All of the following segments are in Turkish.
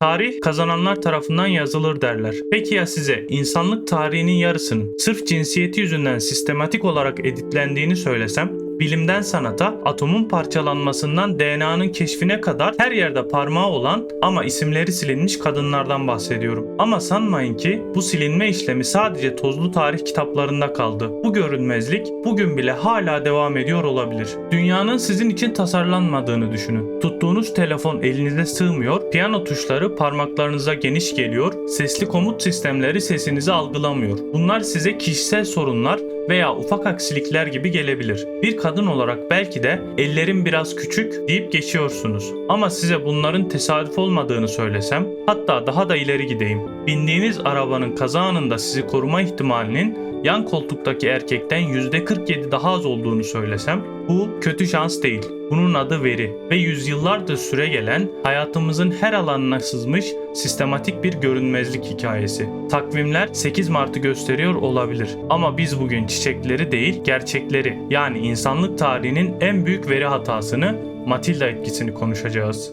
Tarih kazananlar tarafından yazılır derler. Peki ya size insanlık tarihinin yarısının sırf cinsiyeti yüzünden sistematik olarak editlendiğini söylesem? Bilimden sanata, atomun parçalanmasından DNA'nın keşfine kadar her yerde parmağı olan ama isimleri silinmiş kadınlardan bahsediyorum. Ama sanmayın ki bu silinme işlemi sadece tozlu tarih kitaplarında kaldı. Bu görünmezlik bugün bile hala devam ediyor olabilir. Dünyanın sizin için tasarlanmadığını düşünün. Tuttuğunuz telefon elinize sığmıyor, piyano tuşları parmaklarınıza geniş geliyor, sesli komut sistemleri sesinizi algılamıyor. Bunlar size kişisel sorunlar veya ufak aksilikler gibi gelebilir. Bir kadın olarak belki de ellerim biraz küçük deyip geçiyorsunuz. Ama size bunların tesadüf olmadığını söylesem, hatta daha da ileri gideyim. Bindiğiniz arabanın kaza anında sizi koruma ihtimalinin yan koltuktaki erkekten %47 daha az olduğunu söylesem, bu kötü şans değil. Bunun adı veri ve yüzyıllardır süregelen hayatımızın her alanına sızmış sistematik bir görünmezlik hikayesi. Takvimler 8 Mart'ı gösteriyor olabilir ama biz bugün çiçekleri değil gerçekleri, yani insanlık tarihinin en büyük veri hatasını, Matilda etkisini konuşacağız.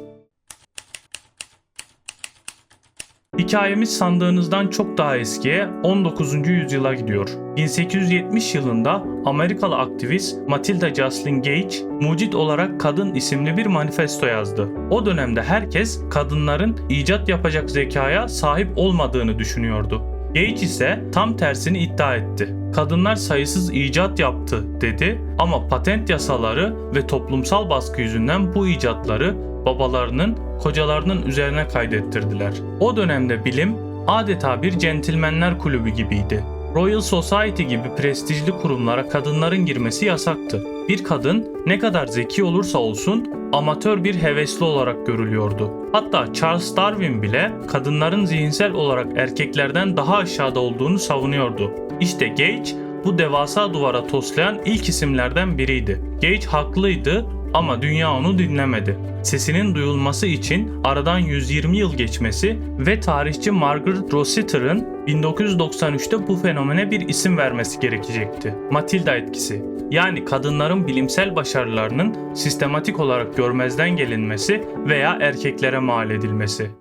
Hikayemiz sandığınızdan çok daha eskiye, 19. yüzyıla gidiyor. 1870 yılında Amerikalı aktivist Matilda Joslyn Gage, mucit olarak Kadın isimli bir manifesto yazdı. O dönemde herkes kadınların icat yapacak zekaya sahip olmadığını düşünüyordu. Gage ise tam tersini iddia etti. Kadınlar sayısız icat yaptı dedi ama patent yasaları ve toplumsal baskı yüzünden bu icatları babalarının, kocalarının üzerine kaydettirdiler. O dönemde bilim adeta bir centilmenler kulübü gibiydi. Royal Society gibi prestijli kurumlara kadınların girmesi yasaktı. Bir kadın ne kadar zeki olursa olsun amatör bir hevesli olarak görülüyordu. Hatta Charles Darwin bile kadınların zihinsel olarak erkeklerden daha aşağıda olduğunu savunuyordu. İşte Gage bu devasa duvara toslayan ilk isimlerden biriydi. Gage haklıydı ama dünya onu dinlemedi. Sesinin duyulması için aradan 120 yıl geçmesi ve tarihçi Margaret Rossiter'ın 1993'te bu fenomene bir isim vermesi gerekecekti. Matilda etkisi. Yani kadınların bilimsel başarılarının sistematik olarak görmezden gelinmesi veya erkeklere mal edilmesi.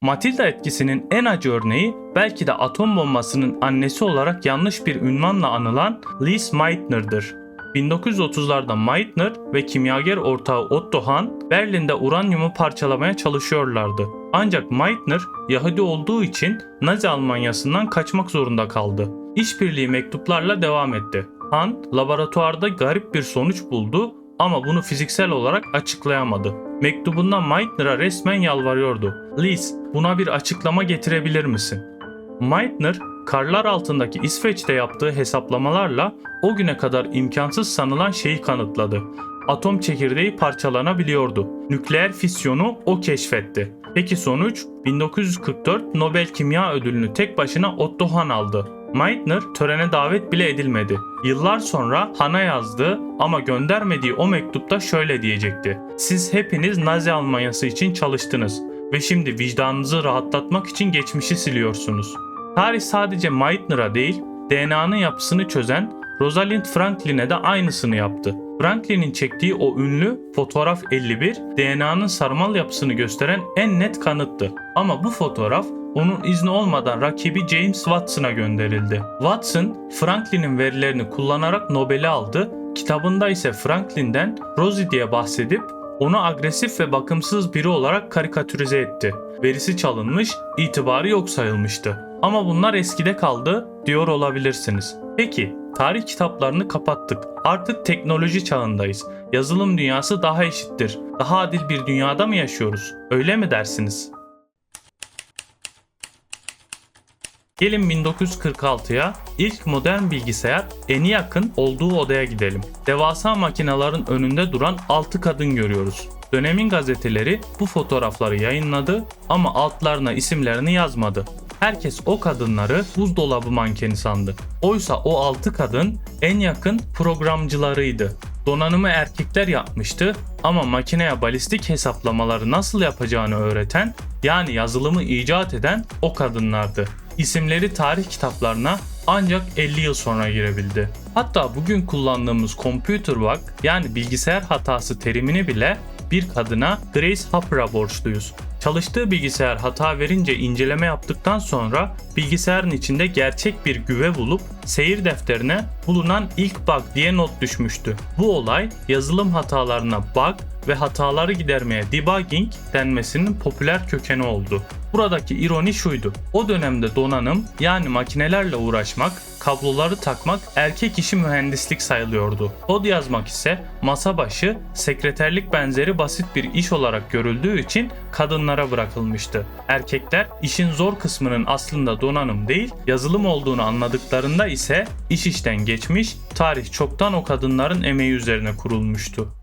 Matilda etkisinin en acı örneği belki de atom bombasının annesi olarak yanlış bir ünvanla anılan Lise Meitner'dır. 1930'larda Meitner ve kimyager ortağı Otto Hahn Berlin'de uranyumu parçalamaya çalışıyorlardı. Ancak Meitner Yahudi olduğu için Nazi Almanyası'ndan kaçmak zorunda kaldı. İşbirliği mektuplarla devam etti. Hahn laboratuvarda garip bir sonuç buldu ama bunu fiziksel olarak açıklayamadı. Mektubunda Meitner'a resmen yalvarıyordu. "Lise, buna bir açıklama getirebilir misin?" Meitner, karlar altındaki İsveç'te yaptığı hesaplamalarla o güne kadar imkansız sanılan şeyi kanıtladı. Atom çekirdeği parçalanabiliyordu. Nükleer fisyonu o keşfetti. Peki sonuç? 1944 Nobel Kimya Ödülünü tek başına Otto Hahn aldı. Meitner törene davet bile edilmedi. Yıllar sonra Hahn'a yazdı ama göndermediği o mektupta şöyle diyecekti: "Siz hepiniz Nazi Almanyası için çalıştınız ve şimdi vicdanınızı rahatlatmak için geçmişi siliyorsunuz." Tarih sadece Meitner'a değil, DNA'nın yapısını çözen Rosalind Franklin'e de aynısını yaptı. Franklin'in çektiği o ünlü fotoğraf 51, DNA'nın sarmal yapısını gösteren en net kanıttı. Ama bu fotoğraf onun izni olmadan rakibi James Watson'a gönderildi. Watson, Franklin'in verilerini kullanarak Nobel'i aldı. Kitabında ise Franklin'den Rosie diye bahsedip onu agresif ve bakımsız biri olarak karikatürize etti. Verisi çalınmış, itibarı yok sayılmıştı. Ama bunlar eskide kaldı diyor olabilirsiniz. Peki, tarih kitaplarını kapattık. Artık teknoloji çağındayız. Yazılım dünyası daha eşittir. Daha adil bir dünyada mı yaşıyoruz? Öyle mi dersiniz? Gelin 1946'ya, ilk modern bilgisayar ENIAC'ın olduğu odaya gidelim. Devasa makinelerin önünde duran 6 kadın görüyoruz. Dönemin gazeteleri bu fotoğrafları yayınladı ama altlarına isimlerini yazmadı. Herkes o kadınları buzdolabı mankeni sandı. Oysa o 6 kadın ENIAC'ın programcılarıydı. Donanımı erkekler yapmıştı ama makineye balistik hesaplamaları nasıl yapacağını öğreten, yani yazılımı icat eden o kadınlardı. İsimleri tarih kitaplarına ancak 50 yıl sonra girebildi. Hatta bugün kullandığımız computer bug, yani bilgisayar hatası terimini bile bir kadına Grace Hopper'a borçluyuz. Çalıştığı bilgisayar hata verince inceleme yaptıktan sonra bilgisayarın içinde gerçek bir güve bulup seyir defterine bulunan ilk bug diye not düşmüştü. Bu olay yazılım hatalarına bug ve hataları gidermeye debugging denmesinin popüler kökeni oldu. Buradaki ironi şuydu: o dönemde donanım, yani makinelerle uğraşmak, kabloları takmak erkek işi mühendislik sayılıyordu. Kod yazmak ise masa başı, sekreterlik benzeri basit bir iş olarak görüldüğü için kadınlara bırakılmıştı. Erkekler işin zor kısmının aslında donanım değil, yazılım olduğunu anladıklarında ise iş işten geçmiş, tarih çoktan o kadınların emeği üzerine kurulmuştu.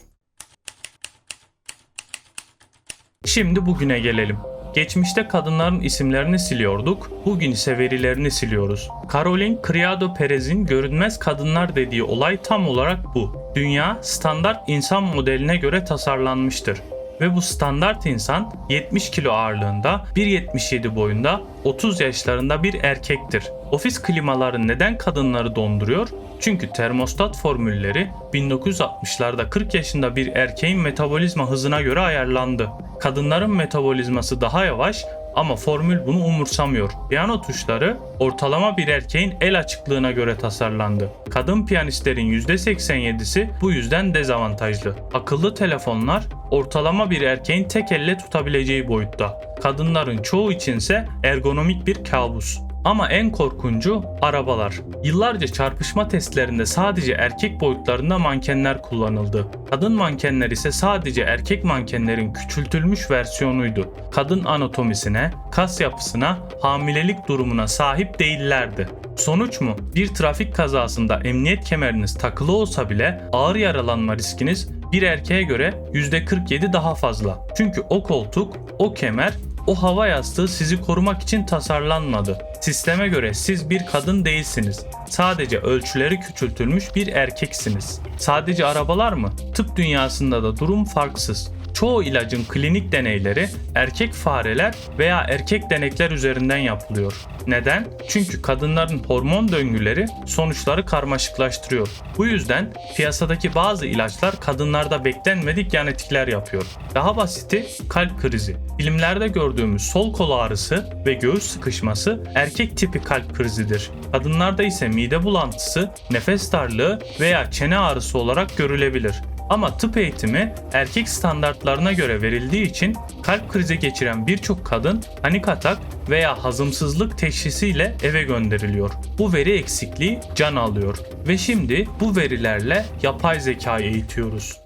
Şimdi bugüne gelelim. Geçmişte kadınların isimlerini siliyorduk, bugün ise verilerini siliyoruz. Caroline Criado Perez'in görünmez kadınlar dediği olay tam olarak bu. Dünya standart insan modeline göre tasarlanmıştır. Ve bu standart insan 70 kilo ağırlığında, 1.77 boyunda, 30 yaşlarında bir erkektir. Ofis klimaları neden kadınları donduruyor? Çünkü termostat formülleri 1960'larda 40 yaşında bir erkeğin metabolizma hızına göre ayarlandı. Kadınların metabolizması daha yavaş ama formül bunu umursamıyor. Piyano tuşları ortalama bir erkeğin el açıklığına göre tasarlandı. Kadın piyanistlerin %87'si bu yüzden dezavantajlı. Akıllı telefonlar ortalama bir erkeğin tek elle tutabileceği boyutta. Kadınların çoğu içinse ergonomik bir kabus. Ama en korkuncu arabalar. Yıllarca çarpışma testlerinde sadece erkek boyutlarında mankenler kullanıldı. Kadın mankenler ise sadece erkek mankenlerin küçültülmüş versiyonuydu. Kadın anatomisine, kas yapısına, hamilelik durumuna sahip değillerdi. Sonuç mu? Bir trafik kazasında emniyet kemeriniz takılı olsa bile ağır yaralanma riskiniz bir erkeğe göre %47 daha fazla. Çünkü o koltuk, o kemer, o hava yastığı sizi korumak için tasarlanmadı. Sisteme göre siz bir kadın değilsiniz. Sadece ölçüleri küçültülmüş bir erkeksiniz. Sadece arabalar mı? Tıp dünyasında da durum farksız. Çoğu ilacın klinik deneyleri erkek fareler veya erkek denekler üzerinden yapılıyor. Neden? Çünkü kadınların hormon döngüleri sonuçları karmaşıklaştırıyor. Bu yüzden piyasadaki bazı ilaçlar kadınlarda beklenmedik yan etkiler yapıyor. Daha basiti kalp krizi. Filmlerde gördüğümüz sol kol ağrısı ve göğüs sıkışması erkek tipi kalp krizidir. Kadınlarda ise mide bulantısı, nefes darlığı veya çene ağrısı olarak görülebilir. Ama tıp eğitimi erkek standartlarına göre verildiği için kalp krizi geçiren birçok kadın panik atak veya hazımsızlık teşhisiyle eve gönderiliyor. Bu veri eksikliği can alıyor ve şimdi bu verilerle yapay zekayı eğitiyoruz.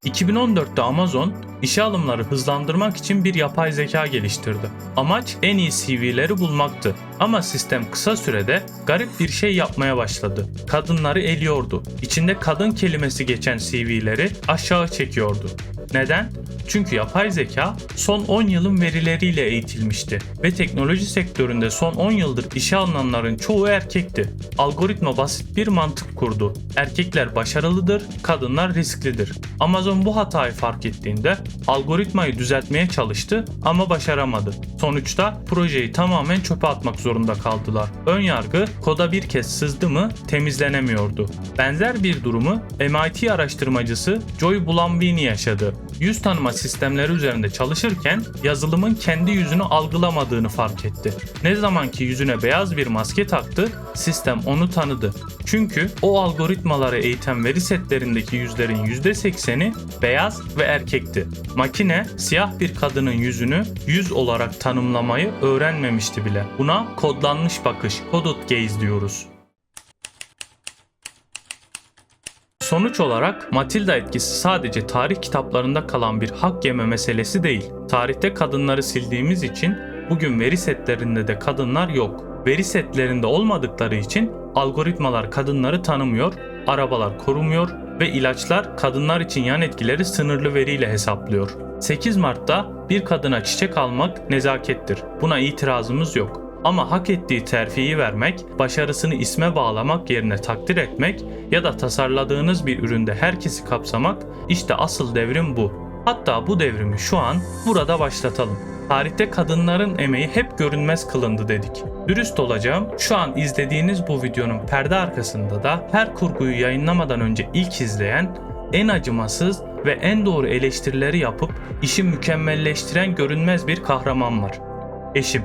2014'te Amazon, işe alımları hızlandırmak için bir yapay zeka geliştirdi. Amaç en iyi CV'leri bulmaktı. Ama sistem kısa sürede garip bir şey yapmaya başladı. Kadınları eliyordu. İçinde kadın kelimesi geçen CV'leri aşağı çekiyordu. Neden? Çünkü yapay zeka son 10 yılın verileriyle eğitilmişti ve teknoloji sektöründe son 10 yıldır işe alınanların çoğu erkekti. Algoritma basit bir mantık kurdu. Erkekler başarılıdır, kadınlar risklidir. Amazon bu hatayı fark ettiğinde algoritmayı düzeltmeye çalıştı ama başaramadı. Sonuçta projeyi tamamen çöpe atmak zorunda kaldılar. Önyargı koda bir kez sızdı mı temizlenemiyordu. Benzer bir durumu MIT araştırmacısı Joy Bulambini yaşadı. Yüz tanıma sistemleri üzerinde çalışırken yazılımın kendi yüzünü algılamadığını fark etti. Ne zamanki yüzüne beyaz bir maske taktı, sistem onu tanıdı. Çünkü o algoritmaları eğiten veri setlerindeki yüzlerin %80'i beyaz ve erkekti. Makine siyah bir kadının yüzünü yüz olarak tanımlamayı öğrenmemişti bile. Buna kodlanmış bakış, coded gaze diyoruz. Sonuç olarak Matilda etkisi sadece tarih kitaplarında kalan bir hak yeme meselesi değil. Tarihte kadınları sildiğimiz için bugün veri setlerinde de kadınlar yok. Veri setlerinde olmadıkları için algoritmalar kadınları tanımıyor, arabalar korumuyor ve ilaçlar kadınlar için yan etkileri sınırlı veriyle hesaplıyor. 8 Mart'ta bir kadına çiçek almak nezakettir. Buna itirazımız yok. Ama hak ettiği terfiyi vermek, başarısını isme bağlamak yerine takdir etmek ya da tasarladığınız bir üründe herkesi kapsamak, işte asıl devrim bu. Hatta bu devrimi şu an burada başlatalım. Tarihte kadınların emeği hep görünmez kılındı dedik. Dürüst olacağım, şu an izlediğiniz bu videonun perde arkasında da her kurguyu yayınlamadan önce ilk izleyen en acımasız ve en doğru eleştirileri yapıp işi mükemmelleştiren görünmez bir kahraman var. Eşim.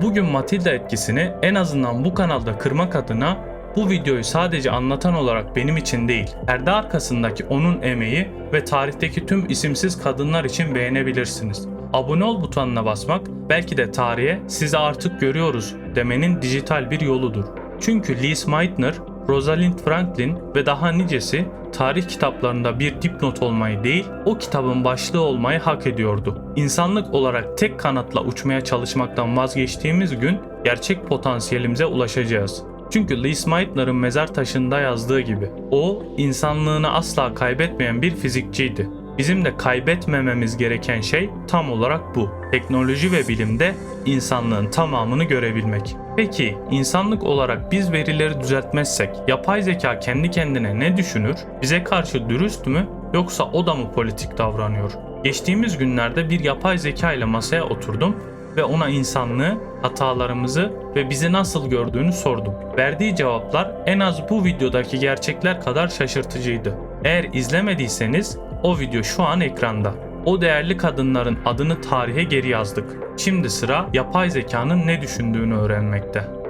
Bugün Matilda etkisini en azından bu kanalda kırmak adına bu videoyu sadece anlatan olarak benim için değil, perde arkasındaki onun emeği ve tarihteki tüm isimsiz kadınlar için beğenebilirsiniz. Abone ol butonuna basmak belki de tarihe sizi artık görüyoruz demenin dijital bir yoludur. Çünkü Liz Meitner, Rosalind Franklin ve daha nicesi tarih kitaplarında bir dipnot olmayı değil, o kitabın başlığı olmayı hak ediyordu. İnsanlık olarak tek kanatla uçmaya çalışmaktan vazgeçtiğimiz gün gerçek potansiyelimize ulaşacağız. Çünkü Liz Meitner'ın mezar taşında yazdığı gibi, o insanlığını asla kaybetmeyen bir fizikçiydi. Bizim de kaybetmememiz gereken şey tam olarak bu. Teknoloji ve bilimde insanlığın tamamını görebilmek. Peki insanlık olarak biz verileri düzeltmezsek yapay zeka kendi kendine ne düşünür? Bize karşı dürüst mü yoksa o da mı politik davranıyor? Geçtiğimiz günlerde bir yapay zeka ile masaya oturdum ve ona insanlığı, hatalarımızı ve bizi nasıl gördüğünü sordum. Verdiği cevaplar en az bu videodaki gerçekler kadar şaşırtıcıydı. Eğer izlemediyseniz o video şu an ekranda. O değerli kadınların adını tarihe geri yazdık. Şimdi sıra yapay zekanın ne düşündüğünü öğrenmekte.